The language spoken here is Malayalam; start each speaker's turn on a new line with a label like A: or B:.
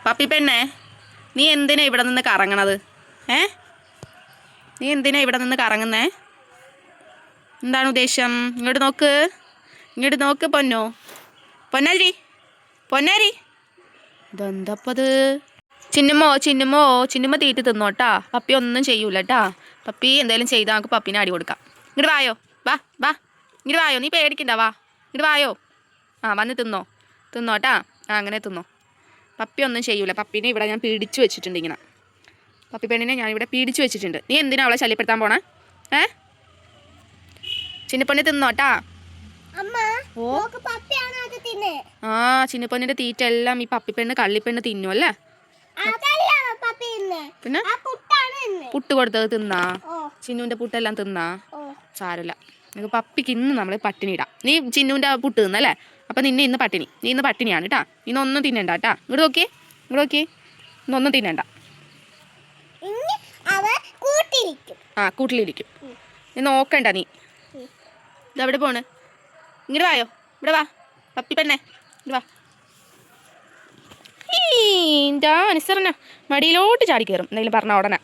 A: പപ്പി പെണ്ണേ, നീ എന്തിനാ ഇവിടെ നിന്ന് കറങ്ങണത്? നീ എന്തിനാ ഇവിടെ നിന്ന് കറങ്ങുന്നേ? എന്താണ് ഉദ്ദേശം? ഇങ്ങോട്ട് നോക്ക് പൊന്നോ. പൊന്നാരി ഇതെന്തപ്പത്? ചിന്നുമ്മ തീറ്റ തിന്നോട്ടാ. പപ്പി ഒന്നും ചെയ്യൂലട്ടാ. പപ്പി എന്തെങ്കിലും ചെയ്താൽ നമുക്ക് പപ്പീനെ അടി കൊടുക്കാം. ഇങ്ങോട്ട് വായോ, വാ ഇങ്ങോട്ട് വായോ. നീ പേടിക്കണ്ട, വാ ഇങ്ങോട്ട് വായോ. വന്ന് തിന്നോട്ടാ. അങ്ങനെ തിന്നോ. പപ്പി ഒന്നും ചെയ്യൂല. പപ്പീനെ ഇവിടെ ഞാൻ പീഡിച്ചു വെച്ചിട്ടുണ്ട്. ഇങ്ങനെ പപ്പി പെണ്ണിനെ ഞാൻ ഇവിടെ പീഡിച്ചു വെച്ചിട്ടുണ്ട്. നീ എന്തിനാ അവളെ ശല്യപ്പെടുത്താൻ പോണേ? ചിന്നപ്പൊന്നെ തിന്നോട്ടാ. ചിന്നപ്പൊന്നിന്റെ തീറ്റ എല്ലാം ഈ പപ്പിപ്പെണ്ണ് കള്ളിപ്പെണ്ണ് തിന്നു അല്ലേ? പിന്നെ പുട്ട് കൊടുത്തത് തിന്നാ? ചിന്നുവിന്റെ പുട്ടെല്ലാം തിന്നാ? സാരമില്ല, നിനക്ക് പപ്പിക്ക് ഇന്ന് നമ്മൾ പട്ടിണി ഇടാം. നീ ചിന്നുവിന്റെ പുട്ട് തിന്നല്ലേ? അപ്പം നിന്നെ ഇന്ന് പട്ടിണി. നീ ഇന്ന് പട്ടിണിയാണ് കേട്ടാ. ഇന്നൊന്നും തിന്നണ്ട കേട്ടാ. ഇങ്ങോട്ട് നോക്കിയേ. ഇന്നൊന്നും തിന്നണ്ട. കൂട്ടിലിരിക്കും. നീ നോക്കണ്ട. നീ ഇതെവിടെ പോണ്? ഇങ്ങോട്ട് വായോ. ഇവിടെ വാ പപ്പി പെണ്ണേ, ഇങ്ങോട്ട് വാ. എന്താ അനുസരണ? മടിയിലോട്ട് ചാടി കയറും എന്തെങ്കിലും പറഞ്ഞ ഉടനെ.